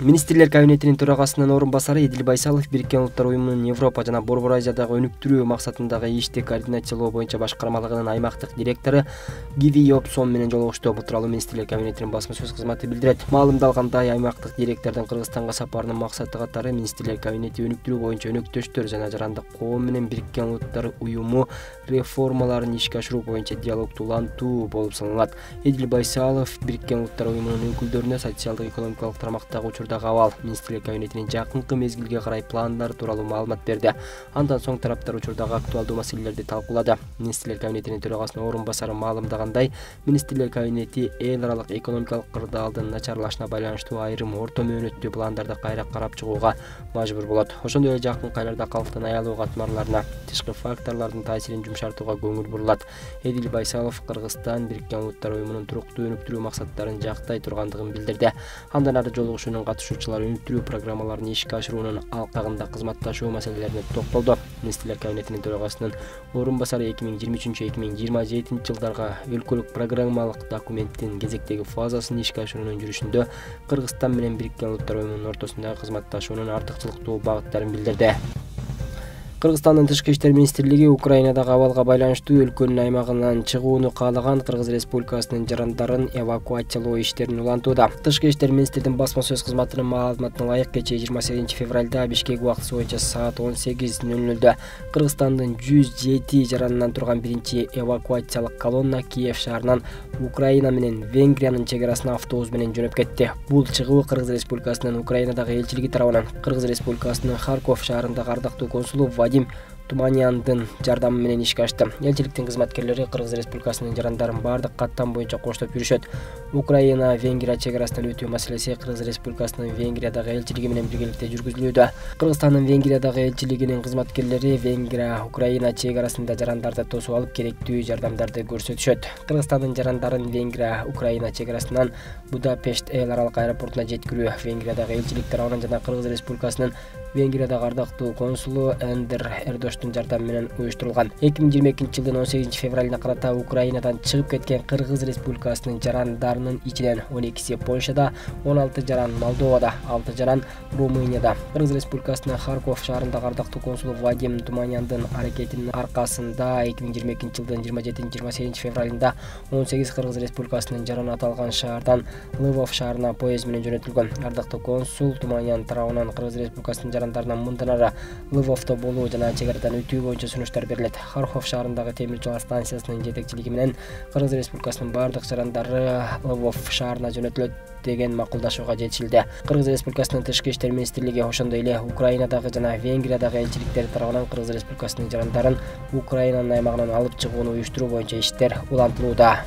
Министрлер кабинетинин төрагасынын орун басары Эдил Байсалов Бириккен Улуттар Уюмунун Европа жана Борбор Азиядагы өнүктүрүү максатындагы ишти координациялоо боюнча башкармалыгынын аймактык директору Гиви Йопсон менен жолугушту. Бул тууралуу Министрлер кабинетинин басма сөз кызматы билдирет. Маалымдалгандай, аймактык директордун Кыргызстанга сапарынын максаты катары Министрлер кабинети өнүктүрүү боюнча өнөктөштөр жана жарандык коом менен Бириккен Улуттар Уюму реформаларын ишке ашыруу боюнча диалогду улантуу болуп саналат. Эдил Байсалов Бириккен Улуттар Уюмунун өкүлдөрүнө социалдык экономикалык тармактагы учурдагы абал, Министрлер кабинетинин жакынкы мезгилге карай пландары тууралуу маалымат берди. Андан соң тараптар учурдагы актуалдуу маселелерди талкуулады. Министрлер кабинетинин төрагасынын орун басары маалымдагандай, Министрлер кабинети эл аралык экономикалык кырдаалдын начарлашына байланыштуу айрым орто мөөнөттүү пландарды кайра карап чыгууга мажбур болот. Ошондой эле жакынкы айларда калктын аялуу катмарларына, тышкы факторлордун таасирин жумшартууга көңүл бурулат. Эдил Байсалов Кыргызстан Бириккен Улуттар Уюмунун туруктуу өнүктүрүү максаттарын жактай тургандыгын билдирди. Андан ары жолугушуунун катышуучулары өнүктүрүү программаларын ишке ашыруунун алкагында кызматташуу маселелерине токтолду. Министрлер кабинетинин төрагасынын орун басары 2023-2027 жылдарга өлкөлүк программалык документтин кезектеги фазасын ишке ашыруунун жүрүшүндө Кыргызстан менен Бириккен Улуттар Уюмунун ортосундагы кызматташуунун артыкчылыктуу багыттарын билдирди. Кыргызстандын Тышкы иштер министрлиги Украинадагы абалга байланыштуу өлкөнүн аймагынан чыгууну каалаган Кыргыз Республикасынын жарандарын эвакуациялоо иштерин улантууда. Тышкы иштер министрдин басма сөз кызматынын маалыматына ылайык, кечээ 28 февралда Бишкек убактысы боюнча саат 18:00 Кыргызстандын 107 жаранынан турган биринчи эвакуациялык колонна Киев шаарынан Украина менен Венгриянын чек арасына автобус менен жөнөп кетти. Бул чыгуу Кыргыз Республикасынын Украинадагы элчилиги тарабынан Кыргыз Республикасынын Харьков шаарындагы ардактуу консулу Вадим Туманяндын жардамы менен ишке ашты. Элчиликтин кызматкерлери Кыргыз Республикасынын жарандарын бардык каттам боюнча коштоп жүрүшөт. Украина Венгрия чек арасынан өтүү маселеси Кыргыз Республикасынын Венгриядагы элчилиги менен биргеликте жүргүзүлүүдө. Кыргызстандын Венгриядагы элчилигинин кызматкерлери Венгрия Украина чек арасында жарандарды тосуп алып керектүү жардамдарды көрсөтүшөт. Кыргызстандын жарандарын Венгрия Украина чек арасынан Будапешт эл аралык аэропортуна жеткирүү Венгриядагы элчилик тарабынан жана Кыргыз Республикасынын Венгриядагы ардактуу консулу Эндер Эрдоштун жардамы менен уюштурулган. 2022 жылдын 18 февралына карата Украинадан чыгып кеткен Кыргыз Республикасынын жарандарынын ичинен 12си Польшада, 16 жаран Молдовада, 6 жаран Румынияда. Кыргыз Республикасынын Харьков шаарындагы ардактуу консулу Вадим Туманяндын аракетинин аркасында 2022 жылдын 27-28 февралында 18 Кыргыз Республикасынын жараны аталган шаардан Львов шаарына поезд менен жөнөтүлгөн. Ардактуу консул Туманян тарабынан Кыргыз Республикасынын жарандарына мындан ары Львовдо болуу жана чек арадан өтүү боюнча сунуштар берилет. Харьков шаарындагы темир жол станциясынын жетекчилиги менен Кыргыз Республикасынын бардык жарандары Львов шаарына жөнөтүлөт деген макулдашууга жетишилди. Кыргыз Республикасынын Тышкы иштер министрлиги ошондой эле Украинадагы жана Венгриядагы элчиликтери тарабынан Кыргыз Республикасынын жарандарын Украинанын аймагынан алып чыгууну уюштуруу боюнча иштер улантылууда.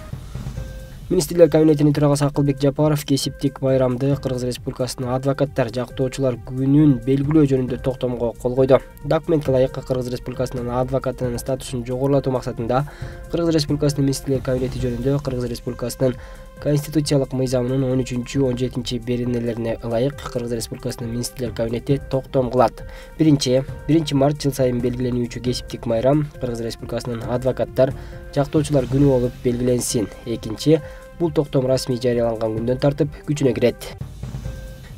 Министрлер кабинетинин төрагасы Акылбек Жапаров кесиптик байрамды Кыргыз Республикасынын адвокаттар жактоочулар күнүн белгилөө жөнүндө токтомго кол койду. Документке ылайык Кыргыз Республикасынын адвокатынын статусун жогорулатуу максатында Кыргыз Республикасынын Министрлер кабинети жөнүндө Кыргыз Республикасынын Конституциялык мыйзамынын 13-17 беренелерине ылайык Кыргыз Республикасынын Министрлер кабинети токтом кылат. 1 март жыл сайын белгиленүүчү кесиптик байрам Кыргыз Республикасынын адвокаттар жактоочулар күнү болуп белгиленсин. Экинчи, бул токтом расмий жарыяланган күндөн тартып күчүнө кирет.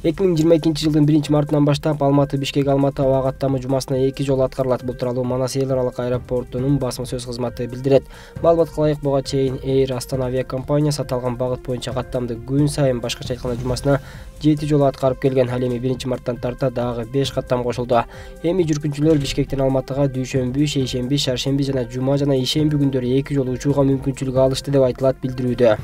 2022 жылдын 1 мартынан баштап Алматы-Бишкек Алматы аба каттамы жумасына 2 жолу аткарылат. Бул тууралуу Манас эл аралык аэропортунун басма сөз кызматы билдирет. Маалыматка ылайык буга чейин Air Астана авиакомпаниясы аталган багыт боюнча каттамды күн сайын башкача айтканда жумасына 7 жолу аткарып келген. Ал эми 1 марттан тарта дагы 5 каттам кошулду. Эми жүргүнчүлөр Бишкектен Алматыга дүйшөмбү, шейшемби, шаршемби жана жума жана ишемби күндөрү 2 жолу учууга мүмкүнчүлүк алышты деп айтылат билдирүүдө.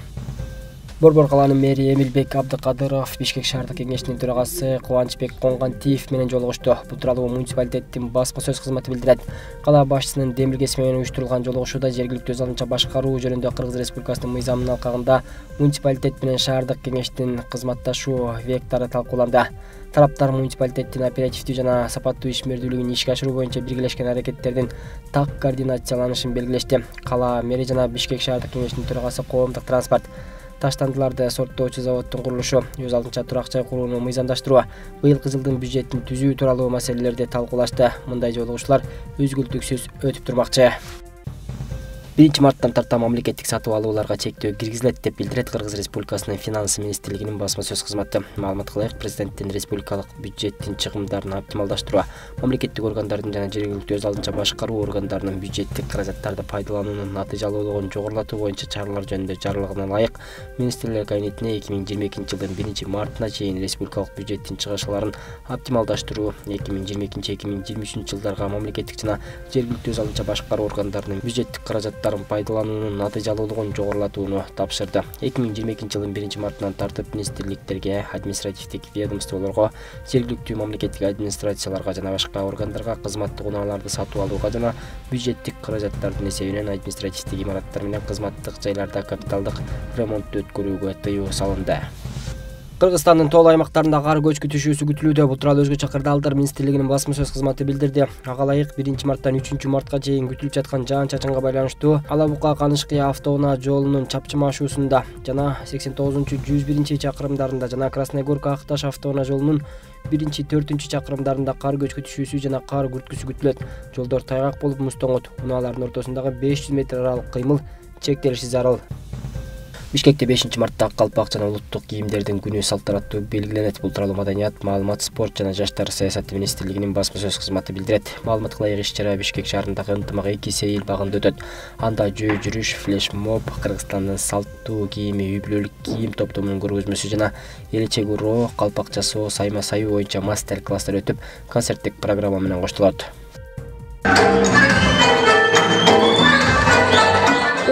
Борбор калаанын мэри Эмилбек Абдыкадыров Бишкек шаардык кеңешинин төрагасы Кубанычбек Конгантиев менен жолугушту. Бул тууралуу муниципалитеттин басма сөз кызматы билдирет. Кала башчысынын демилгеси менен уюштурулган жолугушууда жергиликтүү өз алынча башкаруу жөнүндө Кыргыз Республикасынын мыйзамынын алкагында муниципалитет менен шаардык кеңештин кызматташуу вектору талкууланды. Тараптар муниципалитеттин оперативдүү жана сапаттуу ишмердүүлүгүн ишке ашыруу боюнча биргелешкен аракеттердин так координацияланышын белгилешти. Кала мэри жана Бишкек шаардык кеңешинин төрагасы коомдук транспорт, таштандыларды сорттоочу заводдун курулушу, өз алдынча турак жай курууну мыйзамдаштыруу, быйылкы жылдын бюджетин түзүү тууралуу маселелерди талкуулашты. Мындай жолугушуулар үзгүлтүксүз өтүп турмакчы. 1 марттан тарта мамлекеттик сатып алууларга чектөө киргизилет деп билдирет Кыргыз Республикасынын Финансы министрлигинин басма сөз кызматы. Маалымат кылайык, президенттин республикалык бюджеттин чыгымдарын оптималдаштыруу, мамлекеттик органдардын жана жергиликтүү өз алдынча башкаруу органдарынын бюджеттик каражаттарды пайдалануунун натыйжалуулугун жогорулатуу боюнча чаралар жөнүндө жарлыгына ылайык министрлер кабинетине 2022 жылдын 1 мартына чейин республикалык бюджеттин чыгышыларын оптималдаштыруу, 2022-2023 жылдарга мамлекеттик жана жергиликтүү өз алдынча башкаруу органдарынын бюджеттик каражаттарын пайдалануунун натыйжалуулугун жогорулатууну тапшырды. 2022 жылдын 1 мартынан тартып министрликтерге, административдик ведомстволорго, жергиликтүү мамлекеттик администрацияларга жана башка органдарга кызматтык унааларды сатып алууга жана бюджеттик каражаттардын эсебинен административдик имараттар менен кызматтык жайларда капиталдык ремонтту өткөрүүгө тыюу салынды. Кыргызстандын тоол аймактарында кар көчкү түшүүсү күтүлүүдө. Бул тууралуу Өзгө чакырдалдар министрлигинин басма сөз кызматы билдирди. Ага ылайык 1 марттан 3 мартка чейин күтүлүп жаткан жаан-чачынга байланыштуу Ала Бука Канышкыя автоунаа жолунун чапчыма ашуусунда жана 89-101 чакырымдарында жана Красная Горка Акташ автоунаа жолунун 1-4 чакырымдарында кар көчкү түшүүсү жана кар күрткүсү күтүлөт. Жолдор тайгак болуп муздоңот. Унаалардын ортосундагы 500 метр аралык кыймыл чектелиши зарыл. Бишкекте 5 мартта ак калпак жана улуттук кийимдердин күнү салтанаттуу белгиленет. Бул тууралуу Маданият, маалымат, спорт жана жаштар саясаты министрлигинин басма сөз кызматы билдирет. Маалымат кылайык, иш-чара Бишкек шаарындагы ынтымак 2 сейил багында өтөт. Анда жөө жүрүш, флешмоб, Кыргызстандын салттуу кийими, үй-бүлөлүк кийим топтомунун көргөзмөсү жана элечек уроо, калпак жасоо, сайма саюу боюнча мастер-класстар өтүп, концерттик программа менен коштолот.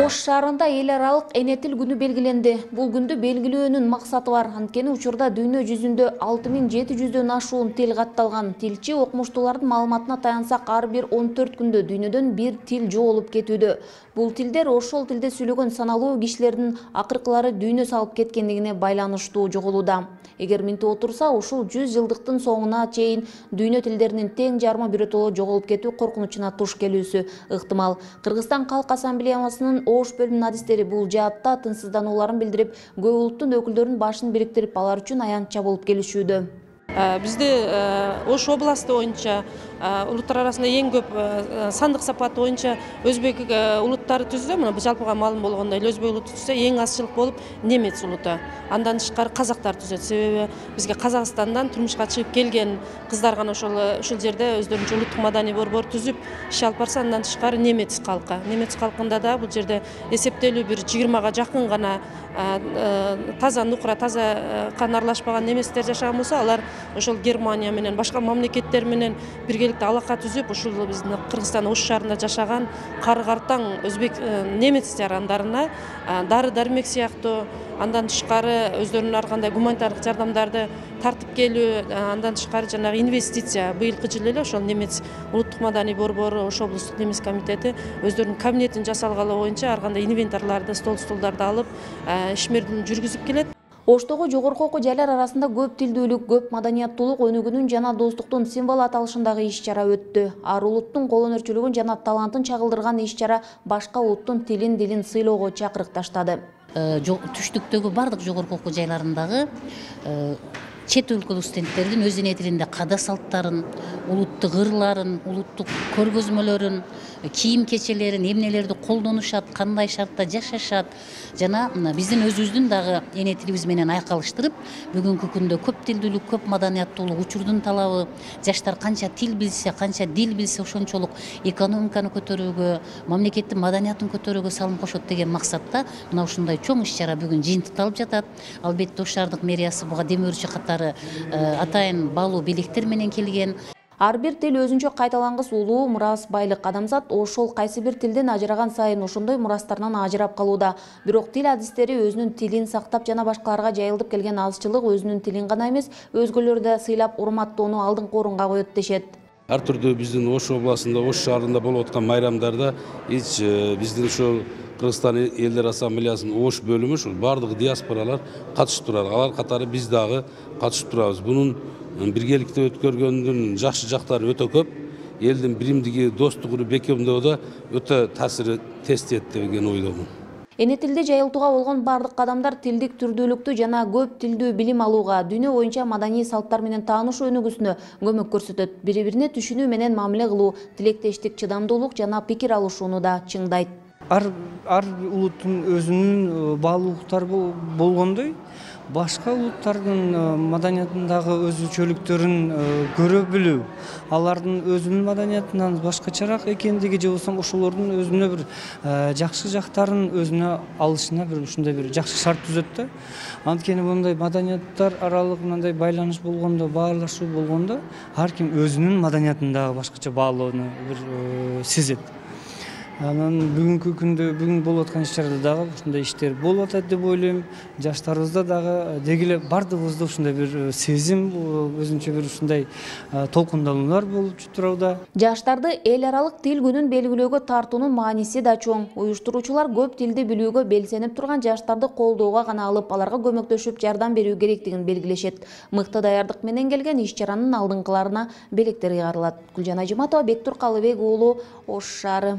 Ош шаарында эл аралык эне тил күнү белгиленди. Бул күндү белгилөөнүн максаты бар. Анткени учурда дүйнө жүзүндө 6700дөн ашуун тил катталган. Тилчи окумуштуулардын маалыматына таянсак, ар бир 14 күндө дүйнөдөн бир тил жоголуп кетүүдө. Бул тилдер ошол тилде сүйлөгөн саналуу кишилердин акыркылары дүйнө салып кеткендигине байланыштуу жоголууда. Эгер минти отурса, ушул 100 жылдыктын соңуна чейин дүйнө тилдеринин тең жарымы биротоло жоголуп кетүү коркунучуна туш келүүсү ыктымал. Кыргызстан Калк Ассамблеясынын Ош бөлүмүнүн адистери бул жаатта тынчсызданууларын билдирип, көп улуттун өкүлдөрүнүн башын бириктирип, алар үчүн аянтча болуп келишүүдө. Бизде Ош областы боюнча улуттар арасында эң көп сандык сапаты боюнча өзбек улуттары түздү. Мына жалпыга маалым болгондой эле өзбек улуту түзсө, эң азчылык болуп немец улуту. Андан тышкары казактар түзөт. Себеби бизге Казакстандан турмушка чыгып келген кыздар гана ушул жерде өздөрүнчө улуттук маданий борбор түзүп иш алып барса, андан тышкары немец калкы. Немец калкында да бул жерде эсептелүү бир 20га жакын гана таза нукура, таза кан аралашпаган немецтер жашаган болсо, алар ошол Германия менен башка мамлекеттер менен биргеликте алака түзүп, ушул биздин Кыргызстан Ош шаарында жашаган кары-картаң өзбек немец жарандарына дары-дармек сыяктуу, андан тышкары өздөрүнүн ар кандай гуманитардык жардамдарды тартып келүү, андан тышкары жанагы инвестиция быйылкы жылы эле ошол немец улуттук маданий борбору, Ош облустук немец комитети өздөрүнүн кабинетин жасалгалы боюнча ар кандай инвентарларды, столдарды алып ишмердүүлүгүн жүргүзүп келет. Оштогу жогорку окуу жайлар арасында көп тилдүүлүк, көп маданияттуулук өнүгүүнүн жана достуктун символу аталышындагы иш-чара өттү. Ар улуттун кол өнөрчүлүгүн жана талантын чагылдырган иш-чара башка улуттун дилин сыйлоого чакырык таштады. Түштүктөгү бардык жогорку окуу жайларындагы чет өлкөлүк студенттердин өз эне тилинде када салттарын, улуттук ырларын, улуттук көргөзмөлөрүн, кийим кечелерин, эмнелерди колдонушат, кандай шартта жашашат жана биздин өзүбүздүн дагы эне тилибиз менен айкалыштырып, бүгүнкү күндө көп тилдүүлүк, көп маданияттуулук учурдун талабы, жаштар канча тил билсе, канча дил билсе ошончолук экономиканы көтөрүүгө, мамлекеттин маданиятын көтөрүүгө салым кошот деген максатта мына ушундай чоң иш-чара бүгүн жыйынтыкталып жатат. Албетте Ош шаардык мэриясы буга демөөрчү катары атайын баалуу белектер менен келген. Ар бир тил өзүнчө кайталангыс улуу мурас, байлык. Адамзат ошол кайсы бир тилден ажыраган сайын ошондой мурастарынан ажырап калууда. Бирок тил адистери өзүнүн тилин сактап жана башкаларга жайылып келген азчылык өзүнүн тилин гана эмес, өзгөлөрдү да сыйлап урматтоону алдыңкы орунга коет дешет. Ар түрдүү биздин Ош областында, Ош шаарында болуп аткан майрамдарда биздин ошол Кыргызстан элдер ассамблеясынын Ош бөлүмү ушул бардык диаспоралар катышып турат. Алар катары биз дагы катышып турабыз. Бунун биргеликте өткөргөндүн жакшы жактары өтө көп. Элдин биримдиги, достугу бекемдөөдө өтө таасири тестейт деген ойдомун. Эне тилде жайылтууга болгон бардык кадамдар тилдик түрдүүлүктү жана көп тилдүү билим алууга, дүйнө боюнча маданий салттар менен таанышуу өнүгүүсүнө көмөк көрсөтөт. Бири-бирине түшүнүү менен мамиле кылуу, тилектештик, чыдамдуулук жана пикир алышууну да чыңдайт. ар улуттун өзүнүн баалуулуктары болгондой, башка улуттардын маданиятындагы өзүнчөлүктөрүн көрө билүү, алардын өзүнүн маданиятынан башкачараак экендиги же болбосо ошолордун өзүнө бир жакшы жактарын өзүнө алышына бир ушундай бир жакшы шарт түзөт да. Анткени мындай маданияттар аралык мындай байланыш болгондо, баарлашуу болгондо, ар ким өзүнүн маданиятындагы башкача баалоону бир сезет. Анан бүгүнкү күндө бүгүн болуп аткан иш-чарада дагы ушундай иштер болуп атат деп ойлойм. Жаштарыбызда дагы деги эле бардыгыбызда ушундай бир сезим, өзүнчө бир ушундай толкундалуулар болуп турабыда. Жаштарды эл аралык тил күнүн белгилөөгө тартуунун мааниси да чоң. Уюштуруучулар көп тилди билүүгө белсенип турган жаштарды колдоого гана алып, аларга көмөктөшүп жардам берүү керектигин белгилешет. Мыкты даярдык менен келген иш-чаранын алдыңкыларына белектер кыйгарылат. Гүлжан Ажыматова, Бектур Калыбек уулу, Ош шаары.